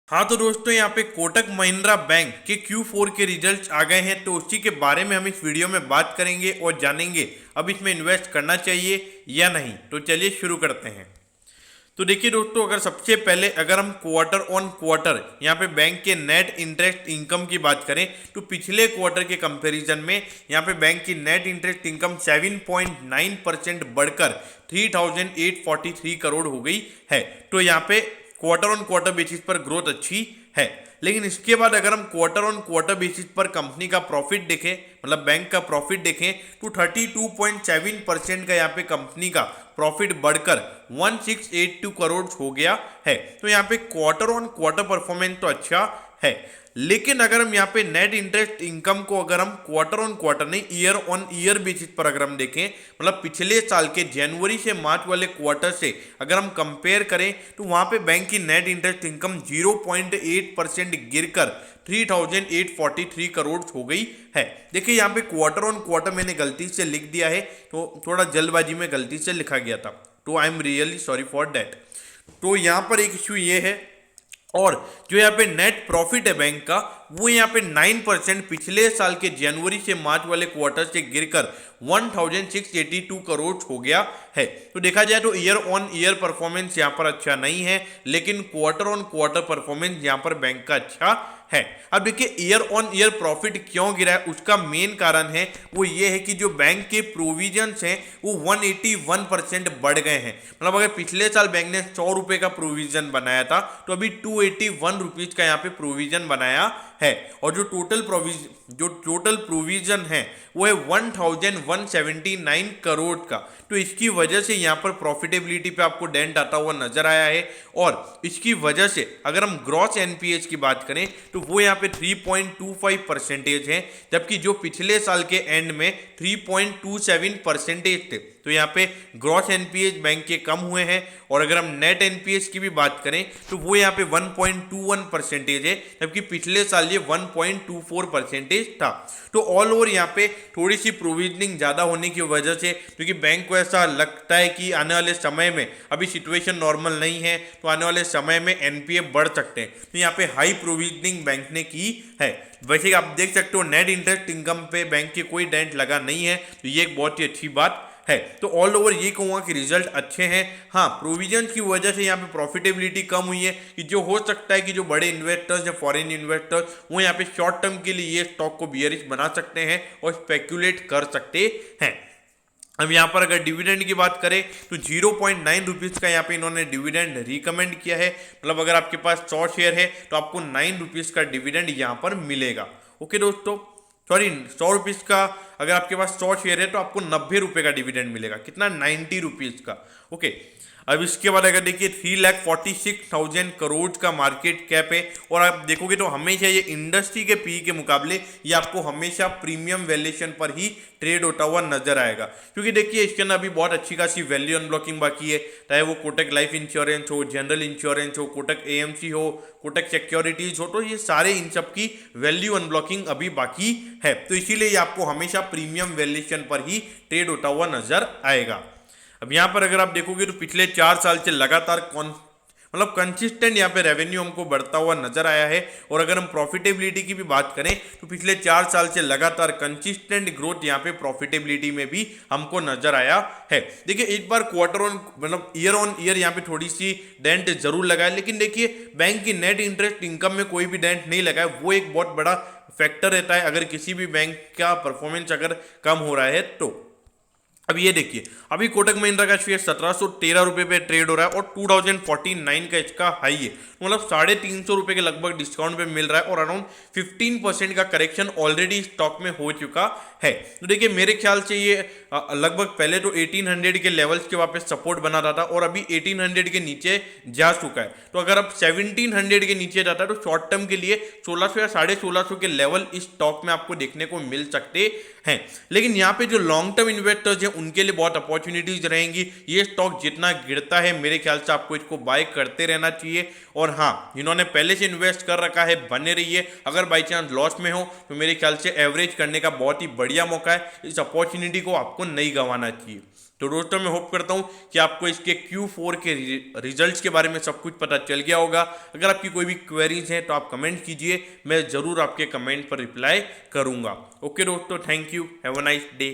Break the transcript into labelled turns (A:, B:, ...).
A: हाँ तो दोस्तों यहाँ पे कोटक महिंद्रा बैंक के Q4 के रिजल्ट्स आ गए हैं, तो उसी के बारे में हम इस वीडियो में बात करेंगे और जानेंगे अब इसमें इन्वेस्ट करना चाहिए या नहीं। तो चलिए शुरू करते हैं। तो देखिए दोस्तों, अगर सबसे पहले अगर हम क्वार्टर ऑन क्वार्टर यहाँ पे बैंक के नेट इंटरेस्ट इनकम की बात करें तो पिछले क्वार्टर के कंपैरिजन में यहाँ पे बैंक की नेट इंटरेस्ट इनकम 7.9% बढ़कर 3843 करोड़ हो गई है। तो यहाँ पे क्वार्टर ऑन क्वार्टर बेसिस पर ग्रोथ अच्छी है। लेकिन इसके बाद अगर हम क्वार्टर ऑन क्वार्टर बेसिस पर कंपनी का प्रॉफिट देखें, मतलब बैंक का प्रॉफिट देखें, तो 32.7% का यहाँ पे कंपनी का प्रॉफिट बढ़कर 1682 करोड़ हो गया है। तो यहाँ पे क्वार्टर ऑन क्वार्टर परफॉर्मेंस तो अच्छा है, लेकिन अगर हम यहाँ पे नेट इंटरेस्ट इनकम को अगर हम क्वार्टर ऑन क्वार्टर नहीं ईयर ऑन ईयर बेसिस पर अगर हम देखें, मतलब पिछले साल के जनवरी से मार्च वाले क्वार्टर से अगर हम कंपेयर करें तो वहां पे बैंक की नेट इंटरेस्ट इनकम 0.8% गिरकर 3843 करोड़ हो गई है। देखिए यहाँ पे क्वार्टर ऑन क्वार्टर मैंने गलती से लिख दिया है, तो थोड़ा जल्दबाजी में गलती से लिखा गया था, तो I am really sorry for that. तो यहाँ पर एक इश्यू ये है, और जो यहाँ पे नेट प्रॉफिट है बैंक का वो यहाँ पे 9% पिछले साल के जनवरी से मार्च वाले क्वार्टर से गिरकर 1682 करोड़ हो गया है। तो देखा जाए तो ईयर ऑन ईयर परफॉर्मेंस यहाँ पर अच्छा नहीं है, लेकिन क्वार्टर ऑन क्वार्टर परफॉर्मेंस यहाँ पर बैंक का अच्छा है। अब देखिए ईयर ऑन ईयर प्रॉफिट क्यों गिरा है, उसका मेन कारण है वो ये है कि जो बैंक के प्रोविजंस हैं वो 181% बढ़ गए हैं। मतलब अगर पिछले साल बैंक ने 100 रुपए का प्रोविजन बनाया था तो अभी 281 रुपीज का यहाँ पे प्रोविजन बनाया है, और जो टोटल प्रोविजन है वो है 1179 करोड़ का। तो इसकी वजह से यहाँ पर प्रॉफिटेबिलिटी पे आपको डेंट आता हुआ नजर आया है, और इसकी वजह से अगर हम ग्रॉस एनपीएच की बात करें तो वो यहाँ पे 3.25% है, जबकि जो पिछले साल के एंड में 3.27% थे। तो यहाँ पे ग्रॉस एनपीएच बैंक के कम हुए हैं, और अगर हम नेट एनपीएच की भी बात करें तो वो यहाँ पे 1.21% है, जबकि पिछले साल ये 1.24% था। तो ऑल ओवर यहाँ पे थोड़ी सी प्रोविजनिंग ज़्यादा होने की वजह से, क्योंकि बैंक को ऐसा लगता है कि आने वाले समय में अभी सिचुएशन नॉर्मल नहीं है, तो आने वाले समय में एनपीए बढ़ सकते हैं, तो यहाँ पे हाई प्रोविजनिंग बैंक ने की है। वैसे आप देख सकते हो नेट इंटरेस्ट इनकम पे बैंक के कोई डेंट लगा नहीं है, तो ये एक बहुत ही अच्छी बात है। तो ऑल ओवर ये कहूँगा कि रिजल्ट अच्छे हैं। हाँ, प्रोविजन की वजह से यहाँ पे प्रॉफिटेबिलिटी कम हुई है, कि जो हो सकता है कि जो बड़े इन्वेस्टर्स या फॉरेन इन्वेस्टर्स वो यहाँ पे शॉर्ट टर्म के लिए ये स्टॉक को बियरिश बना सकते हैं और स्पेक्यूलेट कर सकते हैं। अब यहाँ पर अगर डिविडेंड की बात करें तो 0.9 रुपीज़ का यहाँ पे इन्होंने डिविडेंड रिकमेंड किया है। मतलब अगर आपके पास 100 शेयर है तो आपको 9 रुपीज़ का डिविडेंड यहाँ पर मिलेगा। ओके दोस्तों, सॉरी 100 रुपीज़ का, अगर आपके पास 100 शेयर है तो आपको 90 रुपये का डिविडेंड मिलेगा। कितना? 90 रुपीज़ का। ओके, अब इसके बाद अगर देखिए 3,46,000 करोड़ का मार्केट कैप है, और आप देखोगे तो हमेशा ये इंडस्ट्री के पी के मुकाबले ये आपको हमेशा प्रीमियम वैल्यूएशन पर ही ट्रेड होता हुआ नजर आएगा, क्योंकि देखिए इसके अंदर अभी बहुत अच्छी खासी वैल्यू अनब्लॉकिंग बाकी है, चाहे वो कोटक लाइफ इंश्योरेंस हो, जनरल इंश्योरेंस हो, कोटक एएमसी हो, कोटक सिक्योरिटीज हो, तो ये सारे इन सब की वैल्यू अनब्लॉकिंग अभी बाकी है। तो इसीलिए ये आपको हमेशा प्रीमियम वैल्यूएशन पर ही ट्रेड होता हुआ नजर आएगा। अब यहाँ पर अगर आप देखोगे तो पिछले 4 साल से लगातार मतलब कंसिस्टेंट यहाँ पे रेवेन्यू हमको बढ़ता हुआ नजर आया है, और अगर हम प्रॉफिटेबिलिटी की भी बात करें तो पिछले 4 साल से लगातार कंसिस्टेंट ग्रोथ यहाँ पे प्रॉफिटेबिलिटी में भी हमको नजर आया है। देखिए एक बार क्वार्टर ऑन मतलब ईयर ऑन ईयर यहाँ पे थोड़ी सी डेंट जरूर लगा है, लेकिन देखिए बैंक की नेट इंटरेस्ट इनकम में कोई भी डेंट नहीं लगा है, वो एक बहुत बड़ा फैक्टर रहता है अगर किसी भी बैंक का परफॉर्मेंस अगर कम हो रहा है तो। अब ये देखिए अभी कोटक महिंद्रा का शेयर 1713 रुपये पे ट्रेड हो रहा है, और 2049 का इसका हाई है, मतलब 350 रुपये के लगभग डिस्काउंट पे मिल रहा है, और अराउंड 15% का करेक्शन ऑलरेडी स्टॉक में हो चुका है। तो देखिए मेरे ख्याल से ये लगभग पहले तो 1800 के लेवल्स के वापस सपोर्ट बना रहा था, और अभी 1800 के नीचे जा चुका है। तो अगर अब 1700 के नीचे जाता है तो शॉर्ट टर्म के लिए 1600 या 1650 के लेवल इस स्टॉक में आपको देखने को मिल सकते हैं। लेकिन यहाँ पे जो लॉन्ग टर्म इन्वेस्टर्स हैं उनके लिए बहुत अपॉर्चुनिटीज रहेंगी। ये स्टॉक जितना गिरता है मेरे ख्याल से आपको इसको बाय करते रहना चाहिए, और हाँ जिन्होंने पहले से इन्वेस्ट कर रखा है बने रहिए। अगर बाई चांस लॉस में हो तो मेरे ख्याल से एवरेज करने का बहुत ही बढ़िया मौका है, इस अपॉर्चुनिटी को आपको नहीं गंवाना चाहिए। तो दोस्तों मैं होप करता हूं कि आपको इसके Q4 के रिजल्ट्स के बारे में सब कुछ पता चल गया होगा। अगर आपकी कोई भी क्वेरीज हैं तो आप कमेंट कीजिए, मैं ज़रूर आपके कमेंट पर रिप्लाई करूंगा। ओके दोस्तों, thank you, have a nice day.